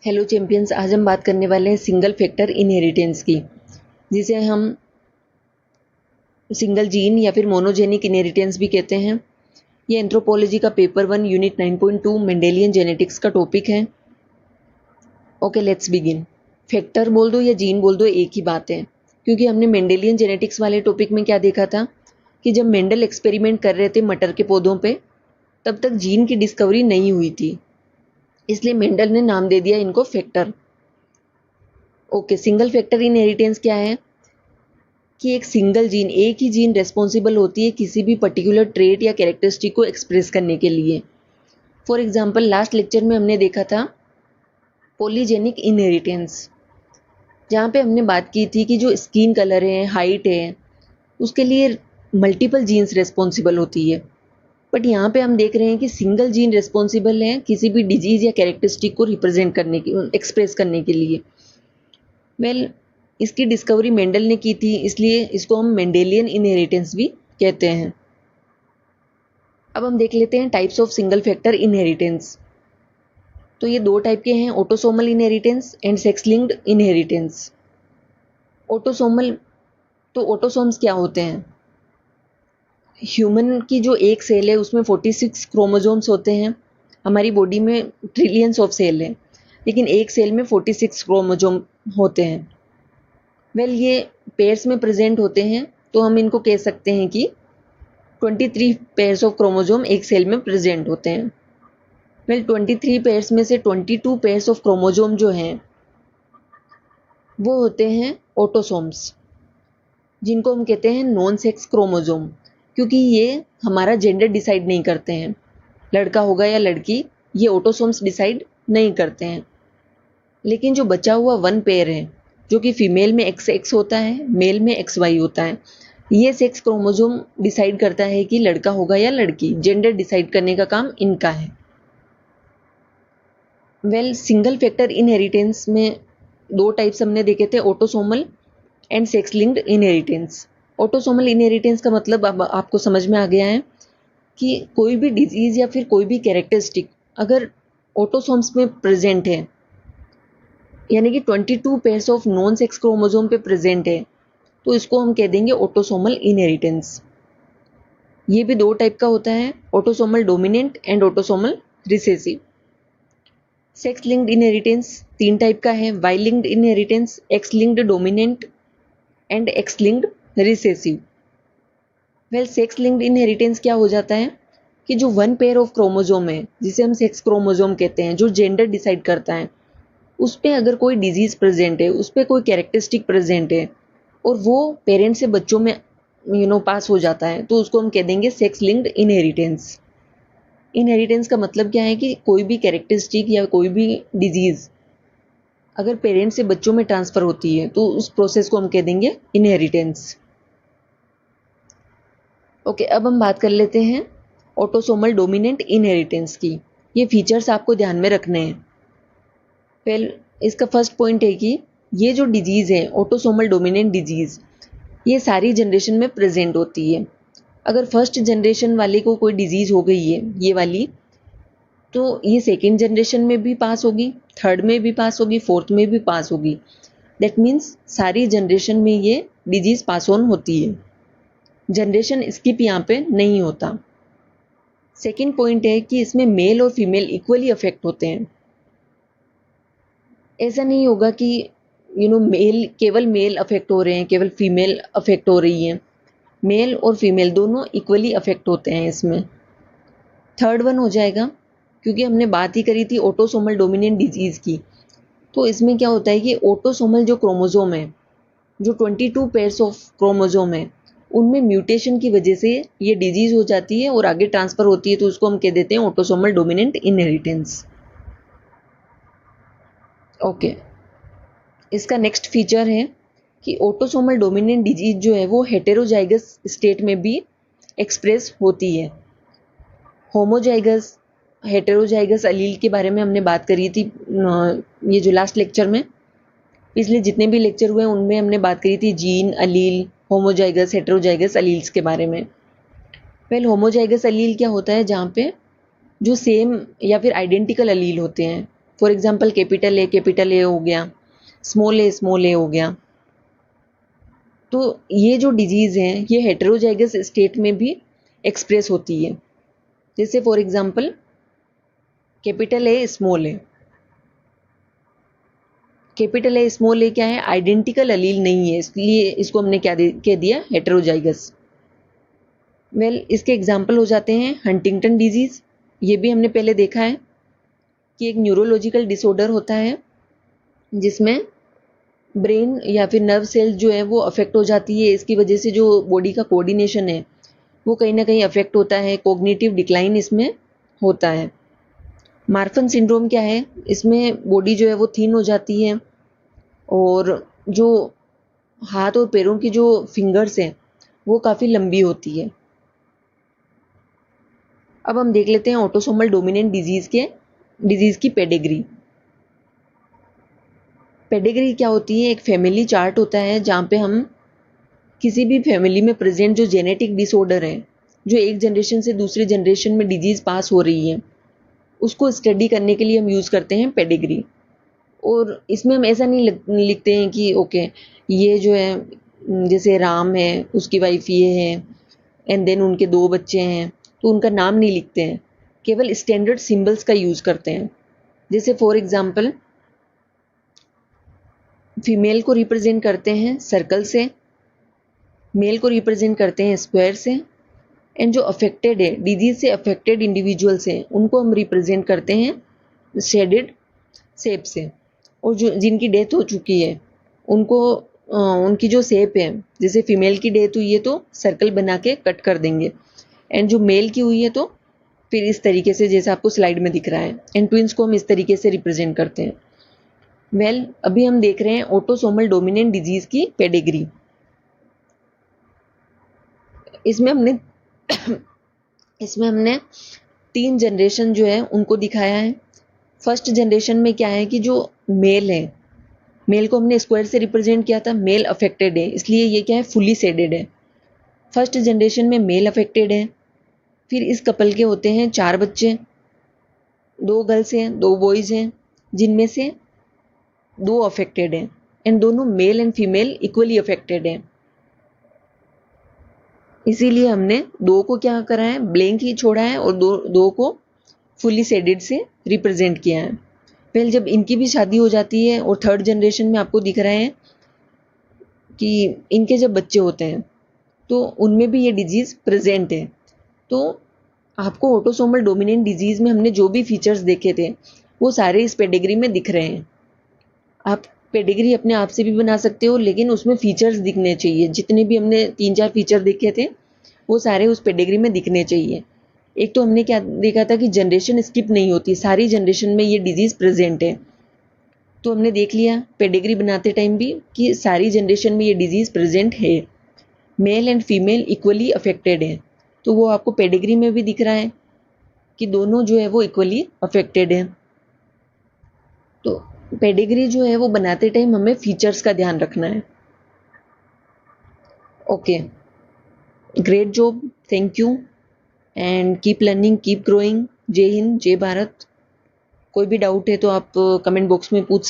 Hello champions, आज हम बात करने वाले हैं सिंगल फैक्टर इनहेरिटेंस की, जिसे हम सिंगल जीन या फिर मोनोजेनिक इनहेरिटेंस भी कहते हैं। ये एंथ्रोपोलॉजी का पेपर 1 यूनिट 9.2 मेंडेलियन जेनेटिक्स का टॉपिक है। Okay, let's begin. फैक्टर बोल दो या जीन बोल दो, एक ही बात है, क्योंकि हमने मेंडेलियन जेनेटिक्स वाले टॉपिक में क्या देखा था कि जब मेंडल एक्सपेरिमेंट कर रहे थे मटर के पौधों पे, तब तक जीन की डिस्कवरी नहीं हुई थी, इसलिए मेंडल ने नाम दे दिया इनको factor. Okay, single factor inheritance क्या है कि एक सिंगल जीन, एक ही जीन रेस्पॉन्सिबल होती है किसी भी पर्टिकुलर ट्रेट या कैरेक्टरिस्टिक को एक्सप्रेस करने के लिए। फॉर एग्जांपल, लास्ट लेक्चर में हमने देखा था पॉलीजेनिक इनहेरिटेंस, जहाँ पे हमने बात की थी कि जो स्किन कलर है, हाइट है, उसके लिए मल्टीपल जीन्स रेस्पॉन्सिबल होती है। बट यहाँ पे हम देख रहे हैं कि सिंगल जीन रेस्पॉन्सिबल है किसी भी डिजीज या कैरेक्टरिस्टिक को रिप्रेजेंट करने की, एक्सप्रेस करने के लिए। वेल, इसकी डिस्कवरी मेंडल ने की थी, इसलिए इसको हम मेंडेलियन इनहेरिटेंस भी कहते हैं। अब हम देख लेते हैं types of single factor inheritance. तो ये दो टाइप के हैं, autosomal inheritance and sex linked inheritance. Autosomal, तो ऑटोसोम्स क्या होते हैं? ह्यूमन की जो एक सेल है उसमें 46 क्रोमोसोम्स होते हैं। हमारी बॉडी में ट्रिलियंस ऑफ सेल है, लेकिन एक सेल में 46 क्रोमोसोम होते हैं। वेल, ये पेयर्स में प्रेजेंट होते हैं, तो हम इनको कह सकते हैं कि 23 पेयर्स ऑफ क्रोमोसोम एक सेल में प्रेजेंट होते हैं। वेल, 23 पेयर्स में से 22 पेयर्स ऑफ क्रोमोसोम जो हैं वो होते हैं ऑटोसोम्स, जिनको हम कहते हैं नॉन सेक्स क्रोमोसोम, क्योंकि ये हमारा जेंडर डिसाइड नहीं करते हैं, लड़का होगा या लड़की, ये ऑटोसोम्स डिसाइड नहीं करते हैं। लेकिन जो बचा हुआ वन पेयर है, जो कि फीमेल में XX होता है, मेल में XY होता है, ये सेक्स क्रोमोसोम डिसाइड करता है कि लड़का होगा या लड़की। जेंडर डिसाइड करने का काम इनका है। वेल, सिंगल फैक्टर इनहेरिटेंस में दो टाइप्स हमने देखे थे, autosomal and sex linked inheritance. Autosomal inheritance का मतलब अब आपको समझ में आ गया है कि कोई भी डिजीज या फिर कोई भी कैरेक्टरिस्टिक अगर ऑटोसोम्स में प्रेजेंट है, यानी कि 22 pairs of non sex chromosome पे प्रेजेंट है, तो इसको हम कह देंगे ऑटोसोमल इनहेरिटेंस। ये भी दो टाइप का होता है, autosomal dominant and autosomal recessive. Sex linked inheritance 3 type का है, Y linked inheritance, X linked dominant and X linked recessive. Well, sex linked inheritance क्या हो जाता है कि जो वन पेयर ऑफ क्रोमोसोम है, जिसे हम सेक्स क्रोमोसोम कहते हैं, जो जेंडर डिसाइड करता है, उस पे अगर कोई डिजीज प्रेजेंट है, उस पे कोई कैरेक्टरिस्टिक प्रेजेंट है और वो पेरेंट से बच्चों में पास हो जाता है, तो उसको हम कह देंगे सेक्स लिंक्ड इनहेरिटेंस। इनहेरिटेंस का मतलब क्या है कि कोई भी कैरेक्टरिस्टिक या कोई भी डिजीज अगर पेरेंट से बच्चों में ट्रांसफर होती है, तो उस प्रोसेस को हम कह देंगे इनहेरिटेंस। ओके, अब हम बात कर लेते हैं ऑटोसोमल डोमिनेंट इनहेरिटेंस की। ये फीचर्स आपको ध्यान में रखने हैं। वेल, इसका फर्स्ट पॉइंट है कि ये जो डिजीज़ है, ऑटोसोमल डोमिनेंट डिजीज़, ये सारी जनरेशन में प्रेजेंट होती है। अगर फर्स्ट जनरेशन वाले को कोई डिजीज़ हो गई है, ये वाली, तो ये सेकेंड जनरेशन में भी पास होगी, थर्ड में भी पास होगी, फोर्थ में भी पास होगी। दैट मीन्स सारी जनरेशन में ये डिजीज़ पास ऑन होती है, जनरेशन स्किप यहाँ पे नहीं होता। सेकेंड पॉइंट है कि इसमें मेल और फीमेल इक्वली अफेक्ट होते हैं। ऐसा नहीं होगा कि मेल, केवल मेल अफेक्ट हो रहे हैं, केवल फीमेल अफेक्ट हो रही हैं। मेल और फीमेल दोनों इक्वली अफेक्ट होते हैं इसमें। थर्ड वन हो जाएगा, क्योंकि हमने बात ही करी थी ऑटोसोमल डोमिनेंट डिजीज़ की, तो इसमें क्या होता है कि ऑटोसोमल जो क्रोमोसोम है, जो 22 पेयर्स ऑफ क्रोमोसोम है, उनमें म्यूटेशन की वजह से ये डिजीज़ हो जाती है और आगे ट्रांसफ़र होती है, तो उसको हम कह देते हैं ऑटोसोमल डोमिनेंट इनहेरिटेंस। ओके, इसका नेक्स्ट फीचर है कि ऑटोसोमल डोमिनेंट डिजीज जो है वो हेटेरोजाइगस स्टेट में भी एक्सप्रेस होती है। होमोजाइगस, हेटेरोजाइगस अलील के बारे में हमने बात करी थी ये जो लास्ट लेक्चर में। पिछले जितने भी लेक्चर हुए उनमें हमने बात करी थी जीन, अलील, होमोजाइगस, हेटेरोजाइगस अलील्स के बारे में। वेल, होमोजाइगस अलील क्या होता है? जहाँ पे जो सेम या फिर आइडेंटिकल अलील होते हैं, फॉर एग्जांपल कैपिटल ए हो गया, स्मॉल ए हो गया। तो ये जो डिजीज़ हैं ये हेटेरोजाइगस स्टेट में भी एक्सप्रेस होती है। जैसे for example capital A small A, capital A small A क्या है, आइडेंटिकल अलील नहीं है, इसलिए इसको हमने कह दिया हेटेरोजाइगस। इसके एग्जाम्पल हो जाते हैं हंटिंगटन डिजीज़। ये भी हमने पहले देखा है कि एक न्यूरोलॉजिकल डिसऑर्डर होता है जिसमें ब्रेन या फिर नर्व सेल्स जो है वो अफेक्ट हो जाती है। इसकी वजह से जो बॉडी का कोऑर्डिनेशन है वो कहीं ना कहीं अफेक्ट होता है, कोग्निटिव डिक्लाइन इसमें होता है। मार्फन सिंड्रोम क्या है, इसमें बॉडी जो है वो थीन हो जाती है और जो हाथ और पैरों की जो फिंगर्स हैं वो काफ़ी लंबी होती है। अब हम देख लेते हैं ऑटोसोमल डोमिनेंट डिजीज़ की पेडिग्री। पेडिग्री क्या होती है, एक फैमिली चार्ट होता है जहाँ पे हम किसी भी फैमिली में प्रेजेंट जो जेनेटिक डिसऑर्डर है, जो एक जनरेशन से दूसरी जनरेशन में डिजीज़ पास हो रही है, उसको स्टडी करने के लिए हम यूज़ करते हैं पेडिग्री। और इसमें हम ऐसा नहीं लिखते हैं कि ओके ये जो है जैसे राम है उसकी वाइफ ये है एंड देन उनके 2 बच्चे हैं, तो उनका नाम नहीं लिखते हैं, केवल स्टैंडर्ड सिंबल्स का यूज़ करते हैं। जैसे फॉर एग्जांपल फीमेल को रिप्रेजेंट करते हैं सर्कल से, मेल को रिप्रेजेंट करते हैं स्क्वायर से, एंड जो अफेक्टेड है, डिजीज से अफेक्टेड इंडिविजुअल्स हैं, उनको हम रिप्रेजेंट करते हैं शेडेड शेप से। और जो जिनकी डेथ हो चुकी है उनको उनकी जो शेप है, जैसे फीमेल की डेथ हुई है तो सर्कल बना के कट कर देंगे, एंड जो मेल की हुई है तो फिर इस तरीके से जैसे आपको स्लाइड में दिख रहा है, एंड ट्विंस को हम इस तरीके से रिप्रेजेंट करते हैं। अभी हम देख रहे हैं ऑटोसोमल डोमिनेंट डिजीज की पेडिग्री। इसमें हमने 3 जनरेशन जो है उनको दिखाया है। फर्स्ट जनरेशन में क्या है कि जो मेल है, मेल को हमने स्क्वायर से रिप्रेजेंट किया था, मेल अफेक्टेड है, इसलिए ये क्या है फुली सेडेड है। फर्स्ट जनरेशन में मेल अफेक्टेड है। फिर इस कपल के होते हैं 4 बच्चे, 2 गर्ल्स हैं 2 बॉयज़ हैं, जिनमें से 2 अफेक्टेड हैं, एंड दोनों male and female equally affected हैं। इसीलिए हमने 2 को क्या करा है, ब्लैंक ही छोड़ा है, और 2 को फुली सेडेड से रिप्रेजेंट किया है। पहले जब इनकी भी शादी हो जाती है और थर्ड जनरेशन में आपको दिख रहा है कि इनके जब बच्चे होते हैं तो उनमें भी ये डिजीज़ प्रेजेंट है। तो आपको ऑटोसोमल डोमिनेंट डिजीज़ में हमने जो भी फीचर्स देखे थे वो सारे इस पेडिग्री में दिख रहे हैं। आप पेडिग्री अपने आप से भी बना सकते हो, लेकिन उसमें फीचर्स दिखने चाहिए। जितने भी हमने 3-4 फीचर देखे थे वो सारे उस पेडिग्री में दिखने चाहिए। एक तो हमने क्या देखा था कि जनरेशन स्किप नहीं होती, सारी जनरेशन में ये डिजीज़ प्रेजेंट है। तो हमने देख लिया पेडिग्री बनाते टाइम भी कि सारी जनरेशन में ये डिजीज़ प्रेजेंट है, male and female equally affected है। तो वो आपको पेडिग्री में भी दिख रहा है कि दोनों जो है वो इक्वली अफेक्टेड है। तो पेडिग्री जो है वो बनाते टाइम हमें फीचर्स का ध्यान रखना है। Okay, great job, thank you, and keep learning, keep growing. जय हिंद, जय भारत। कोई भी डाउट है तो आप कमेंट बॉक्स में पूछ